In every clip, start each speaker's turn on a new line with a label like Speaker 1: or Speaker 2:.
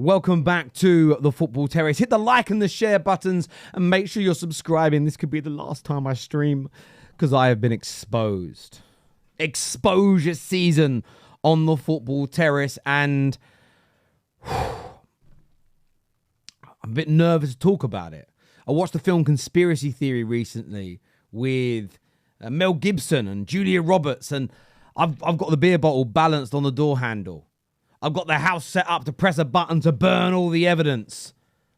Speaker 1: Welcome back to the Football Terrace. Hit the like and the share buttons and make sure you're subscribing. This could be the last time I stream because I have been exposed. Exposure season on the Football Terrace, and I'm a bit nervous to talk about it. I watched the film Conspiracy Theory recently with Mel Gibson and Julia Roberts, and I've got the beer bottle balanced on the door handle. I've got the house set up to press a button to burn all the evidence.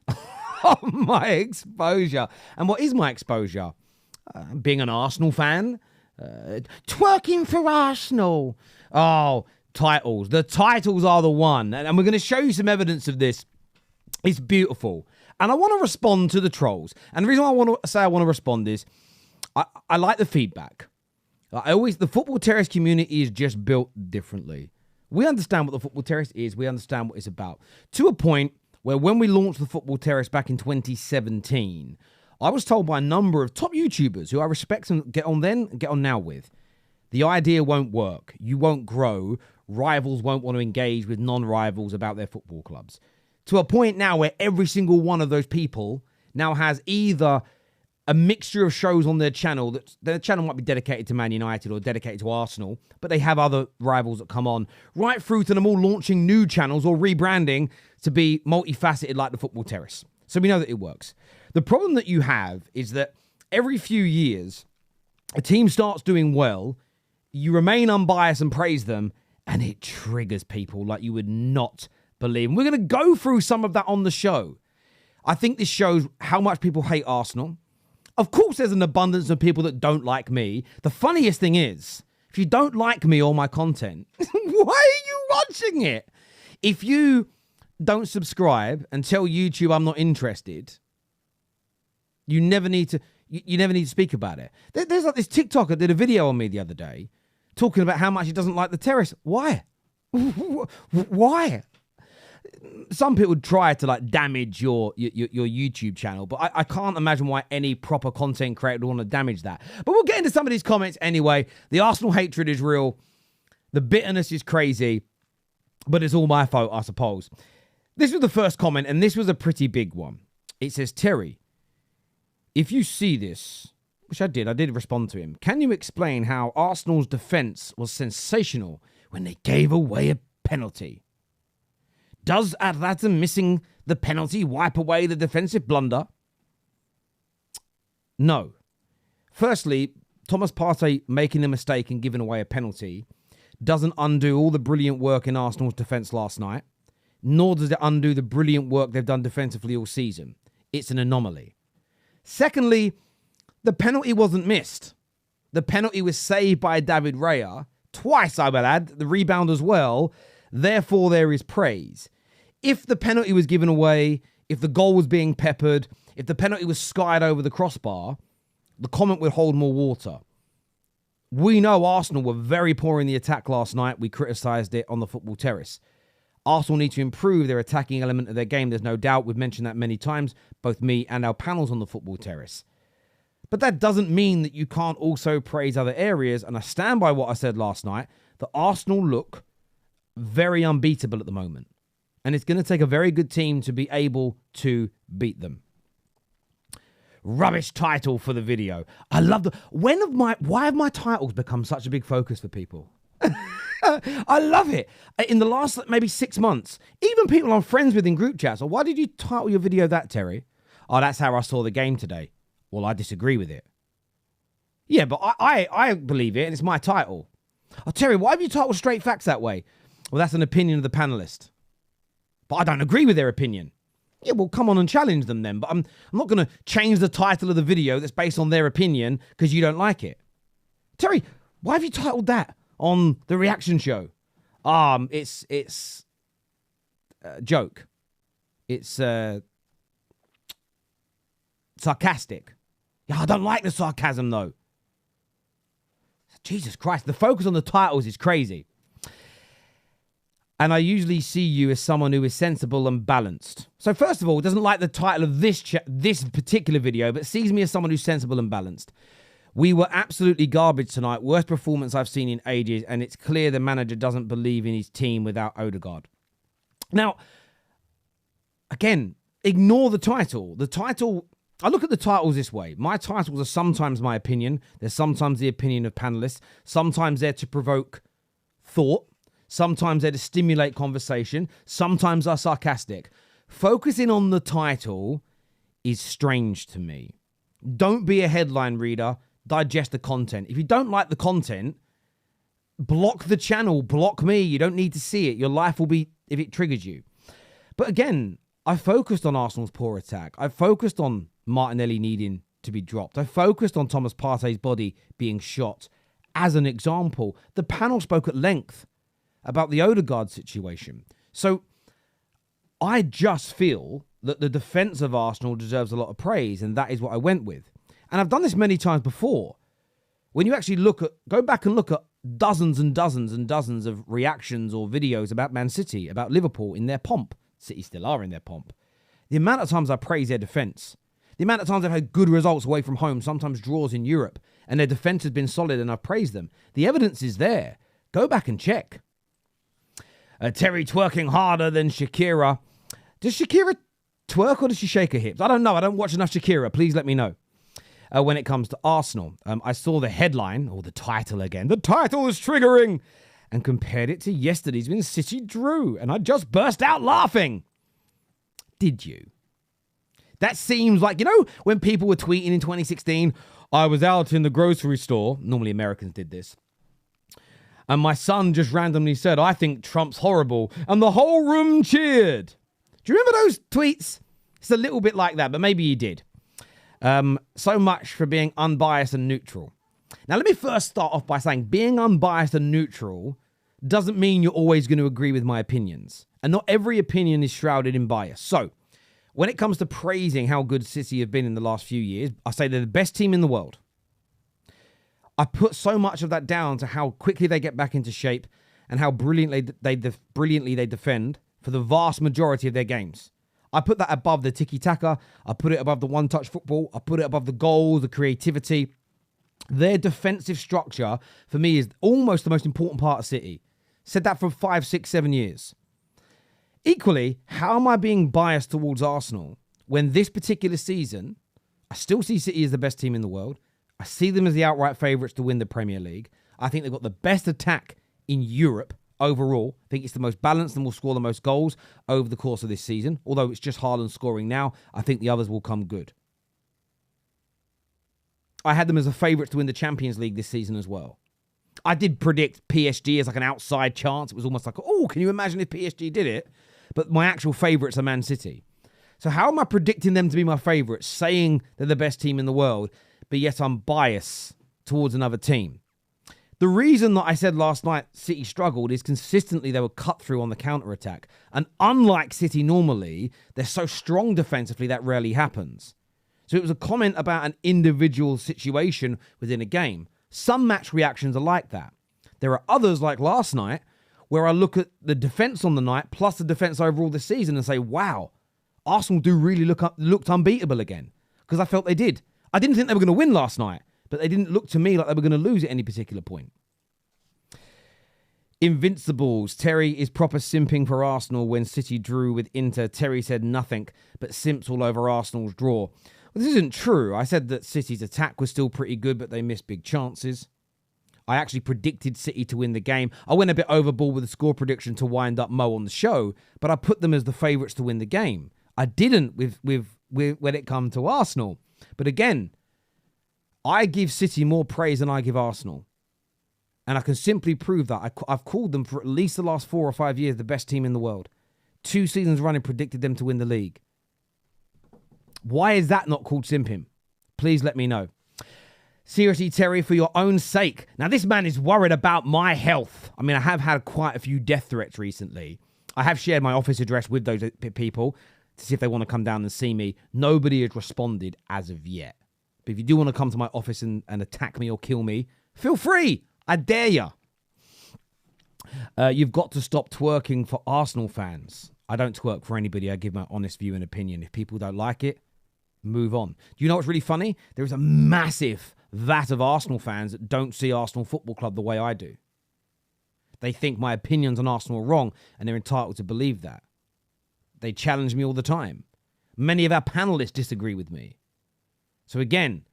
Speaker 1: Oh, my exposure. And what is my exposure? Being an Arsenal fan. Twerking for Arsenal. Oh, titles. The titles are the one. And we're going to show you some evidence of this. It's beautiful. And I want to respond to the trolls. And the reason why I want to respond is I like the feedback. The Football Terrace community is just built differently. We understand what the Football Terrace is. We understand what it's about. To a point where when we launched the Football Terrace back in 2017, I was told by a number of top YouTubers who I respect and get on then and get on now with, the idea won't work. You won't grow. Rivals won't want to engage with non-rivals about their football clubs. To a point now where every single one of those people now has either a mixture of shows on their channel. That their channel might be dedicated to Man United or dedicated to Arsenal, but they have other rivals that come on, right through to them all launching new channels or rebranding to be multifaceted like the Football Terrace. So we know that it works. The problem that you have is that every few years, a team starts doing well, you remain unbiased and praise them, and it triggers people like you would not believe. And we're going to go through some of that on the show. I think this shows how much people hate Arsenal. Of course, there's an abundance of people that don't like me. The funniest thing is, if you don't like me or my content, why are you watching it? If you don't subscribe and tell YouTube I'm not interested, you never need to. You never need to speak about it. There's like this TikToker did a video on me the other day, talking about how much he doesn't like the terrace. Why? Why? Some people try to like damage your YouTube channel, but I can't imagine why any proper content creator would want to damage that. But we'll get into some of these comments anyway. The Arsenal hatred is real. The bitterness is crazy, but it's all my fault, I suppose. This was the first comment, and this was a pretty big one. It says, Terry, if you see this, which I did respond to him. Can you explain how Arsenal's defence was sensational when they gave away a penalty? Does Atlanta missing the penalty wipe away the defensive blunder? No. Firstly, Thomas Partey making a mistake and giving away a penalty doesn't undo all the brilliant work in Arsenal's defence last night, nor does it undo the brilliant work they've done defensively all season. It's an anomaly. Secondly, the penalty wasn't missed. The penalty was saved by David Raya, twice I will add, the rebound as well. Therefore, there is praise. If the penalty was given away, if the goal was being peppered, if the penalty was skied over the crossbar, the comment would hold more water. We know Arsenal were very poor in the attack last night. We criticised it on the Football Terrace. Arsenal need to improve their attacking element of their game. There's no doubt. We've mentioned that many times, both me and our panels on the Football Terrace. But that doesn't mean that you can't also praise other areas. And I stand by what I said last night, that Arsenal look very unbeatable at the moment. And it's going to take a very good team to be able to beat them. Rubbish title for the video. I love the... Why have my titles become such a big focus for people? I love it. In the last maybe 6 months, even people I'm friends with in group chats, why did you title your video that, Terry? Oh, that's how I saw the game today. Well, I disagree with it. Yeah, but I believe it, and it's my title. Oh, Terry, why have you titled Straight Facts that way? Well, that's an opinion of the panelist. But I don't agree with their opinion. Yeah, well, come on and challenge them then. But I'm not going to change the title of the video that's based on their opinion because you don't like it. Terry, why have you titled that on the reaction show? It's a joke. It's sarcastic. Yeah, I don't like the sarcasm though. Jesus Christ, the focus on the titles is crazy. And I usually see you as someone who is sensible and balanced. So first of all, doesn't like the title of this particular video, but sees me as someone who's sensible and balanced. We were absolutely garbage tonight. Worst performance I've seen in ages. And it's clear the manager doesn't believe in his team without Odegaard. Now, again, ignore the title. The title, I look at the titles this way. My titles are sometimes my opinion. They're sometimes the opinion of panelists. Sometimes they're to provoke thought. Sometimes they're to stimulate conversation. Sometimes they're sarcastic. Focusing on the title is strange to me. Don't be a headline reader. Digest the content. If you don't like the content, block the channel. Block me. You don't need to see it. Your life will be if it triggers you. But again, I focused on Arsenal's poor attack. I focused on Martinelli needing to be dropped. I focused on Thomas Partey's body being shot as an example. The panel spoke at length about the Odegaard situation. So I just feel that the defence of Arsenal deserves a lot of praise, and that is what I went with. And I've done this many times before. When you actually go back and look at dozens and dozens and dozens of reactions or videos about Man City, about Liverpool in their pomp. City still are in their pomp. The amount of times I praise their defence, the amount of times they've had good results away from home, sometimes draws in Europe, and their defence has been solid and I've praised them. The evidence is there. Go back and check. Terry twerking harder than Shakira. Does Shakira twerk or does she shake her hips? I don't know. I don't watch enough Shakira. Please let me know. When it comes to Arsenal, I saw the headline, or the title again. The title is triggering. And compared it to yesterday's when City drew. And I just burst out laughing. Did you? That seems like, when people were tweeting in 2016, I was out in the grocery store. Normally Americans did this. And my son just randomly said, I think Trump's horrible. And the whole room cheered. Do you remember those tweets? It's a little bit like that, but maybe you did. So much for being unbiased and neutral. Now, let me first start off by saying being unbiased and neutral doesn't mean you're always going to agree with my opinions. And not every opinion is shrouded in bias. So, when it comes to praising how good City have been in the last few years, I say they're the best team in the world. I put so much of that down to how quickly they get back into shape and how brilliantly they defend for the vast majority of their games. I put that above the tiki-taka. I put it above the one-touch football. I put it above the goals, the creativity. Their defensive structure, for me, is almost the most important part of City. Said that for 5, 6, 7 years. Equally, how am I being biased towards Arsenal when this particular season, I still see City as the best team in the world. I see them as the outright favourites to win the Premier League. I think they've got the best attack in Europe overall. I think it's the most balanced and will score the most goals over the course of this season. Although it's just Haaland scoring now, I think the others will come good. I had them as a favourite to win the Champions League this season as well. I did predict PSG as like an outside chance. It was almost like, oh, can you imagine if PSG did it? But my actual favourites are Man City. So how am I predicting them to be my favourites, saying they're the best team in the world, but yet I'm biased towards another team? The reason that I said last night City struggled is consistently they were cut through on the counter-attack. And unlike City normally, they're so strong defensively that rarely happens. So it was a comment about an individual situation within a game. Some match reactions are like that. There are others, like last night, where I look at the defence on the night plus the defence overall this season and say, wow, Arsenal do really looked unbeatable again. Because I felt they did. I didn't think they were going to win last night, but they didn't look to me like they were going to lose at any particular point. Invincibles. Terry is proper simping for Arsenal when City drew with Inter. Terry said nothing but simps all over Arsenal's draw. Well, this isn't true. I said that City's attack was still pretty good, but they missed big chances. I actually predicted City to win the game. I went a bit overboard with the score prediction to wind up Mo on the show, but I put them as the favourites to win the game. I didn't with when it come to Arsenal. But again, I give City more praise than I give Arsenal. And I can simply prove that. I've called them for at least the last 4 or 5 years the best team in the world. 2 seasons running predicted them to win the league. Why is that not called simping? Please let me know. Seriously, Terry, for your own sake. Now, this man is worried about my health. I mean, I have had quite a few death threats recently. I have shared my office address with those people to see if they want to come down and see me. Nobody has responded as of yet. But if you do want to come to my office and attack me or kill me, feel free. I dare you. You've got to stop twerking for Arsenal fans. I don't twerk for anybody. I give my honest view and opinion. If people don't like it, move on. Do you know what's really funny? There is a massive vat of Arsenal fans that don't see Arsenal Football Club the way I do. They think my opinions on Arsenal are wrong, and they're entitled to believe that. They challenge me all the time. Many of our panelists disagree with me. So again,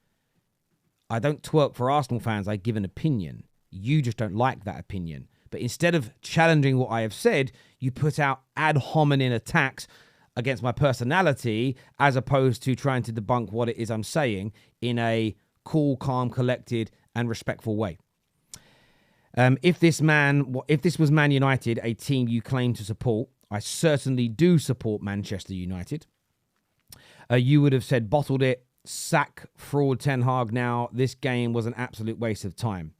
Speaker 1: I don't twerk for Arsenal fans. I give an opinion. You just don't like that opinion. But instead of challenging what I have said, you put out ad hominem attacks against my personality as opposed to trying to debunk what it is I'm saying in a cool, calm, collected, and respectful way. If this was Man United, a team you claim to support, I certainly do support Manchester United. You would have said, bottled it, sack fraud Ten Hag now. This game was an absolute waste of time.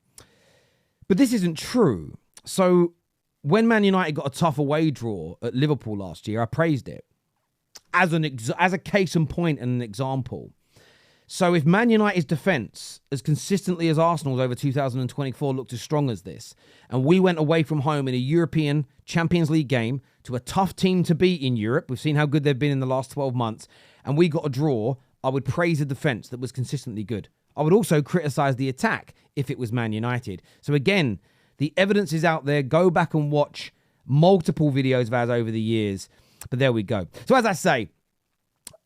Speaker 1: But this isn't true. So when Man United got a tough away draw at Liverpool last year, I praised it as a case in point and an example. So if Man United's defence, as consistently as Arsenal's over 2024, looked as strong as this, and we went away from home in a European Champions League game to a tough team to beat in Europe, we've seen how good they've been in the last 12 months, and we got a draw, I would praise a defence that was consistently good. I would also criticise the attack if it was Man United. So again, the evidence is out there. Go back and watch multiple videos of ours over the years. But there we go. So as I say,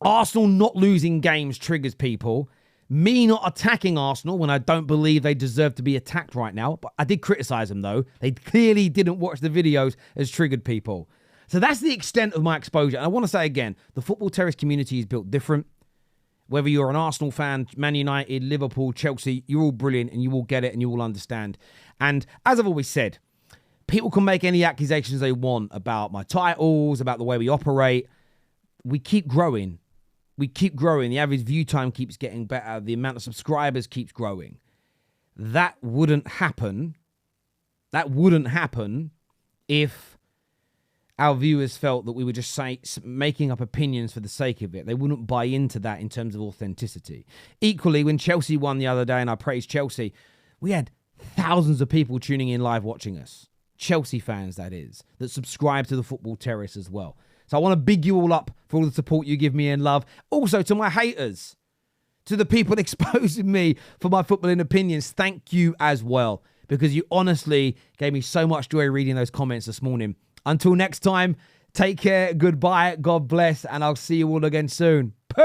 Speaker 1: Arsenal not losing games triggers people. Me not attacking Arsenal when I don't believe they deserve to be attacked right now. But I did criticise them, though. They clearly didn't watch the videos, as triggered people. So that's the extent of my exposure. And I want to say again, the Football Terrace community is built different. Whether you're an Arsenal fan, Man United, Liverpool, Chelsea, you're all brilliant and you will get it and you will understand. And as I've always said, people can make any accusations they want about my titles, about the way we operate. We keep growing. We keep growing. The average view time keeps getting better. The amount of subscribers keeps growing. That wouldn't happen. That wouldn't happen if our viewers felt that we were just making up opinions for the sake of it. They wouldn't buy into that in terms of authenticity. Equally, when Chelsea won the other day and I praised Chelsea, we had thousands of people tuning in live watching us. Chelsea fans, that is, that subscribe to the Football Terrace as well. So I want to big you all up for all the support you give me and love. Also, to my haters, to the people exposing me for my footballing opinions, thank you as well, because you honestly gave me so much joy reading those comments this morning. Until next time, take care, goodbye, God bless, and I'll see you all again soon. Peace!